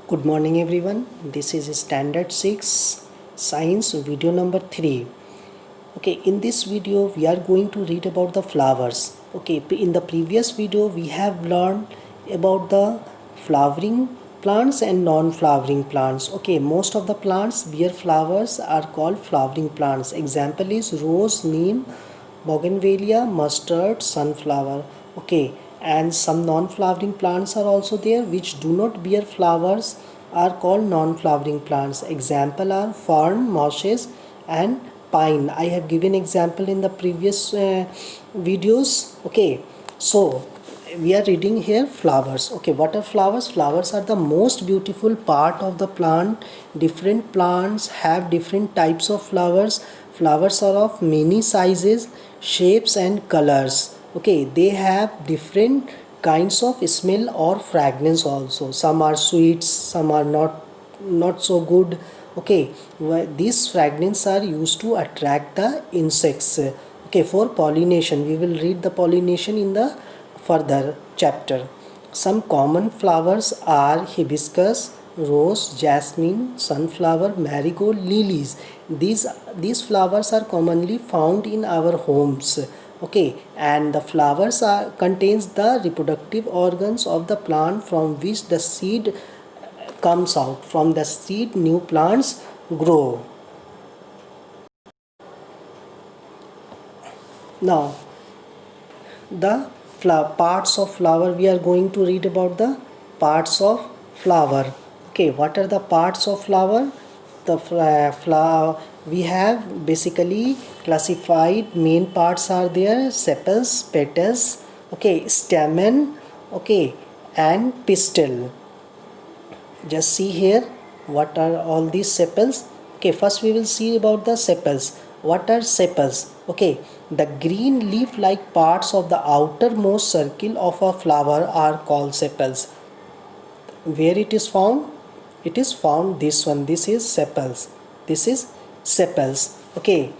Good morning everyone. This is standard 6 science video number 3. Okay, in this video we are going to read about the flowers. Okay, in the previous video we have learned about the flowering plants and non-flowering plants. Okay, most of the plants bear flowers are called flowering plants. Example is rose, neem, bougainvillea, mustard, sunflower. Okay, and some non-flowering plants are also there which do not bear flowers are called non-flowering plants. Example are fern, mosses and pine. I have given example in the previous videos. Okay, so we are reading here flowers. Okay, what are flowers? Flowers are the most beautiful part of the plant. Different plants have different types of flowers. Flowers are of many sizes, shapes and colors. Okay, they have different kinds of smell or fragrance also. Some are sweet, some are not so good. Okay, these fragrances are used to attract the insects. Okay, for pollination we will read the pollination in the further chapter. Some common flowers are hibiscus, rose, jasmine, sunflower, marigold, lilies. These flowers are commonly found in our homes. Okay, and the flowers contains the reproductive organs of the plant from which the seed comes out. From the seed new plants grow. Now the parts of flower, we are going to read about the parts of flower. Okay, what are the parts of flower? The flower, we have basically classified main parts are there: sepals, petals, okay, stamen, okay, and pistil. Just see here what are all these sepals. Okay, first we will see about the sepals. What are sepals? Okay, the green leaf like parts of the outermost circle of a flower are called sepals. Where it is found? It is found this one. This is sepals. This is sepals. Okay,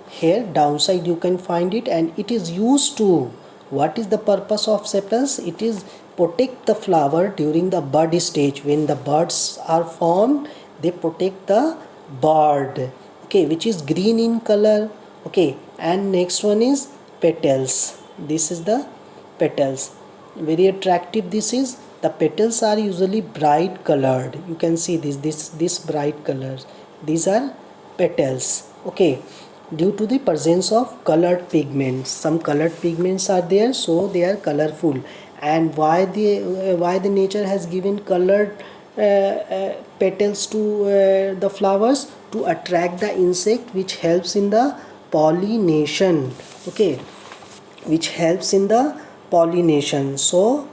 here downside you can find it, and it is used to, what is the purpose of sepals? It is protect the flower during the bud stage. When the buds are formed, they protect the bud, okay, which is green in color. Okay, and next one is petals. This is the petals, very attractive. This is the petals are usually bright colored. You can see this bright colors. These are petals. Okay, due to the presence of colored pigments. Some colored pigments are there, so they are colorful. And why the nature has given colored petals to the flowers? To attract the insect, which helps in the pollination. Okay, which helps in the pollination. So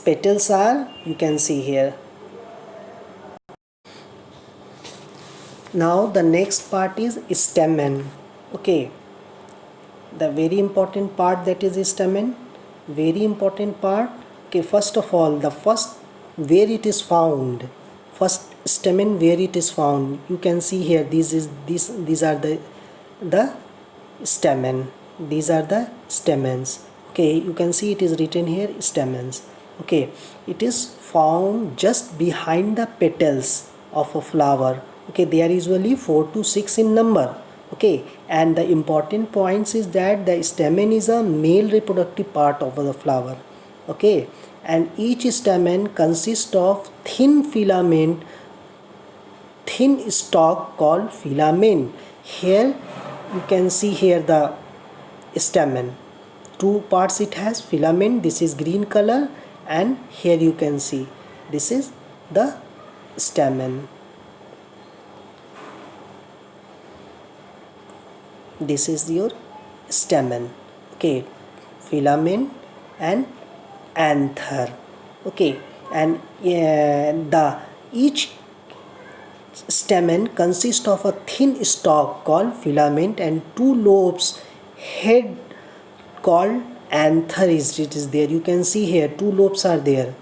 petals are, you can see here. Now the next part is stamen. Okay, the very important part, that is stamen, very important part. Okay, first of all, the first where it is found, first stamen, where it is found, you can see here. These are the stamen. These are the stamens. Okay, you can see it is written here, stamens. Okay, it is found just behind the petals of a flower. Okay, they are usually 4 to 6 in number. Okay, and the important points is that the stamen is a male reproductive part of the flower. Okay, and each stamen consists of thin filament, thin stalk called filament. Here you can see here the stamen, two parts it has, filament, this is green color, and here you can see this is the stamen. This is your stamen. Okay, filament and anther. Okay, and the each stamen consists of a thin stalk called filament and two lobes, head called anther is it is there. You can see here two lobes are there.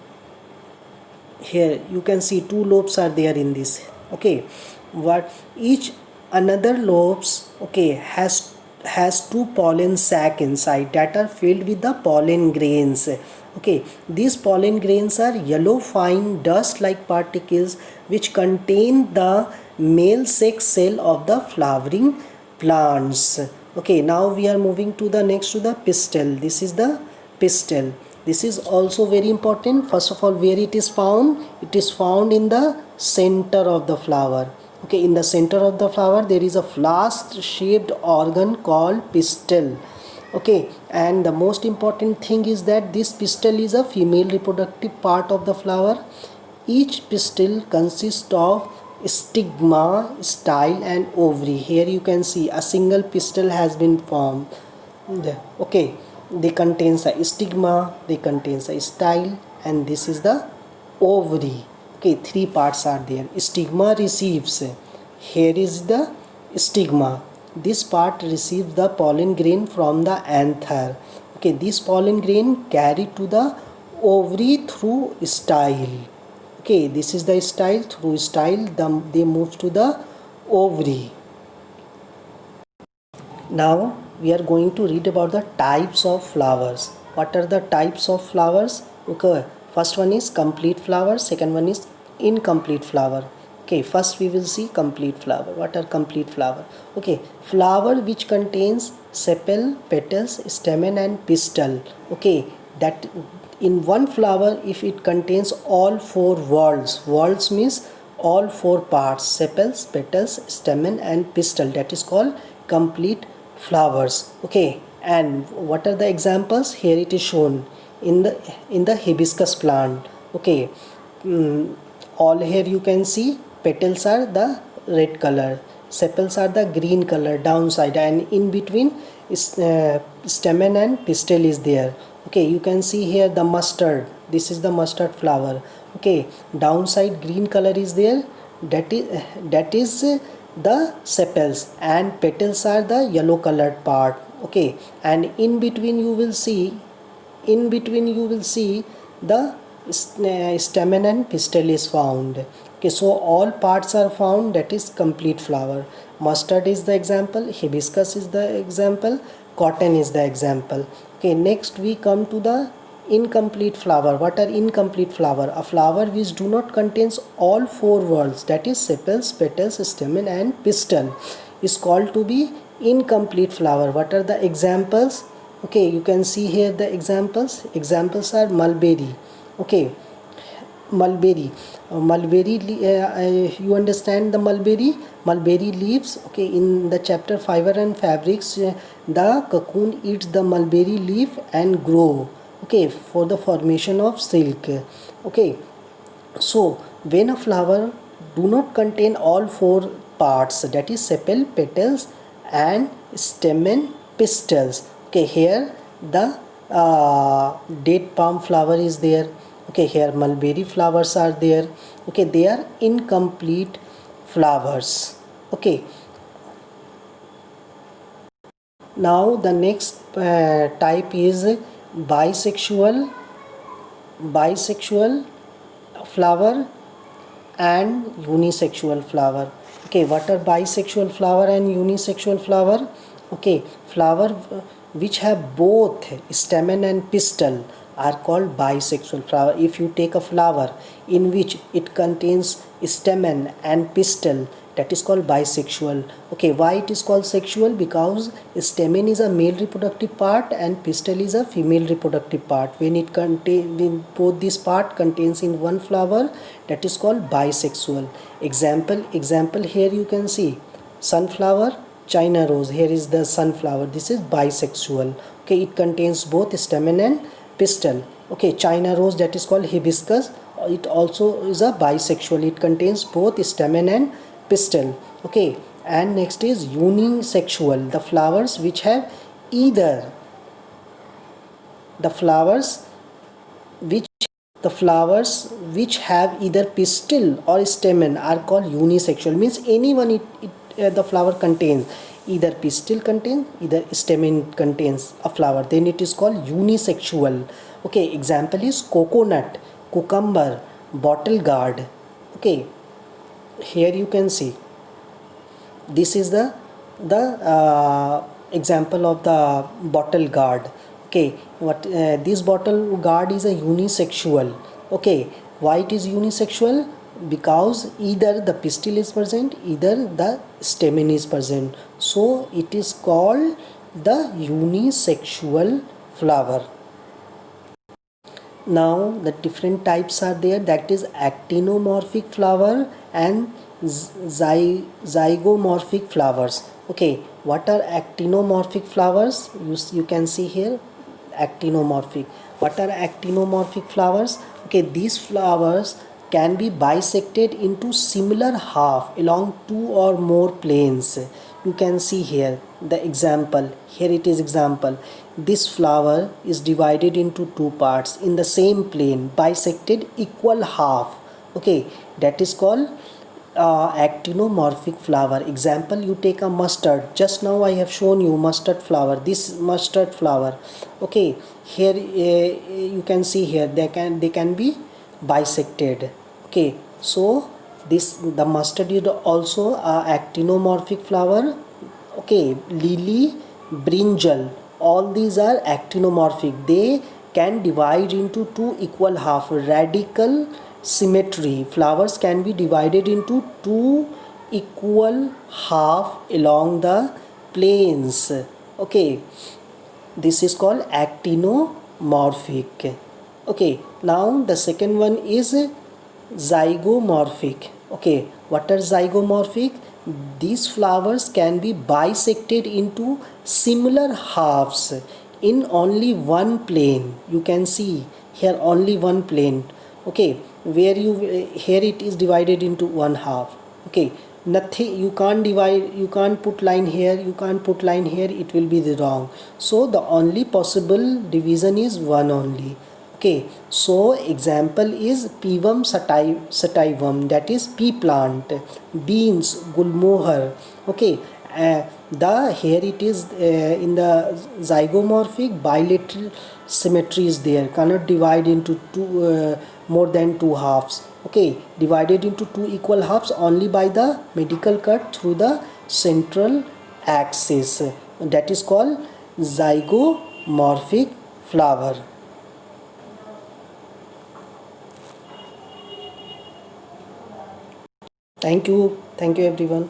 Here you can see two lobes are there in this. Okay, what each another lobes, okay, has two pollen sac inside that are filled with the pollen grains. Okay, these pollen grains are yellow fine dust like particles which contain the male sex cell of the flowering plants. Okay, now we are moving to the next, to the pistil. This is the pistil. This is also very important. First of all, where it is found? It is found in the center of the flower. Okay, in the center of the flower there is a flask shaped organ called pistil. Okay, and the most important thing is that this pistil is a female reproductive part of the flower. Each pistil consists of stigma, style and ovary. Here you can see a single pistil has been formed. Okay, they contains a stigma, they contains a style, and this is the ovary. Okay, three parts are there. Stigma receives, here is the stigma, this part receives the pollen grain from the anther. Okay, this pollen grain carried to the ovary through style. Okay, this is the style. Through style they move to the ovary. Now we are going to read about the types of flowers. What are the types of flowers? Okay, first one is complete flower, second one is incomplete flower. Okay, first we will see complete flower. What are complete flower? Okay, flower which contains sepal, petals, stamen and pistil. Okay, that in one flower, if it contains all four whorls means all four parts, sepals, petals, stamen and pistil, that is called complete flowers. Okay, and what are the examples? Here it is shown in the hibiscus plant. Okay, all here you can see petals are the red color, sepals are the green color downside, and in between is stamen and pistil is there. Okay, you can see here the mustard, this is the mustard flower. Okay, downside green color is there, that is the sepals, and petals are the yellow colored part. Okay, and in between you will see the stamen and pistil is found. Okay, so all parts are found, that is complete flower. Mustard is the example, hibiscus is the example, cotton is the example. Okay, next we come to the incomplete flower. What are incomplete flower? A flower which do not contains all four whorls, that is sepals, petals, stamen and pistil, is called to be incomplete flower. What are the examples? Okay, you can see here the examples are mulberry. Okay, mulberry, you understand the mulberry leaves. Okay, in the chapter fiber and fabrics, the cocoon eats the mulberry leaf and grow, okay, for the formation of silk. Okay, so when a flower do not contain all four parts, that is sepal, petals and stamen, pistils. Okay, here the date palm flower is there. Okay, here mulberry flowers are there. Okay, they are incomplete flowers. Okay, now the next type is bisexual flower and unisexual flower. Okay, what are bisexual flower and unisexual flower? Okay, flower which have both stamen and pistil are called bisexual flower. If you take a flower in which it contains stamen and pistil, that is called bisexual. Okay, why it is called sexual? Because stamen is a male reproductive part and pistil is a female reproductive part. When both this part contains in one flower, that is called bisexual. Example here you can see sunflower, China rose. Here is the sunflower, this is bisexual. Okay, it contains both stamen and pistil. Okay, China rose, that is called hibiscus, it also is a bisexual, it contains both stamen and pistil. Okay, and next is unisexual, the flowers which have either the flowers which have either pistil or stamen are called unisexual. Means anyone the flower contains, either pistil contains, either stamen contains a flower, then it is called unisexual. Okay, example is coconut, cucumber, bottle gourd. Okay, here you can see this is the example of the bottle gourd. Okay, what this bottle gourd is a unisexual. Okay, why it is unisexual? Because either the pistil is present, either the stamen is present, so it is called the unisexual flower. Now the different types are there, that is actinomorphic flower and zygomorphic flowers. Okay, what are actinomorphic flowers? You can see here actinomorphic. What are actinomorphic flowers? Okay, these flowers can be bisected into similar half along two or more planes. You can see here the example. Here it is example. This flower is divided into two parts in the same plane, bisected equal half. Okay, that is called actinomorphic flower. Example, you take a mustard. Just now I have shown you mustard flower. This mustard flower. Okay, here you can see here they can be bisected. Okay, so this the mustard is also a actinomorphic flower. Okay, lily, brinjal, all these are actinomorphic. They can divide into two equal half. Radical symmetry, flowers can be divided into two equal half along the planes. Okay, this is called actinomorphic. Okay, now the second one is zygomorphic. Okay, what are zygomorphic? These flowers can be bisected into similar halves in only one plane. You can see here only one plane. Okay, where you here it is divided into one half. Okay, nothing, you can't divide, you can't put line here, you can't put line here, it will be the wrong. So the only possible division is one only. Okay, so example is Pivum sativum, that is pea plant, beans, gulmohar. Okay, the here it is in the zygomorphic bilateral symmetry is there, cannot divide into two more than two halves. Okay, divided into two equal halves only by the medical cut through the central axis, that is called zygomorphic flower. Thank you everyone.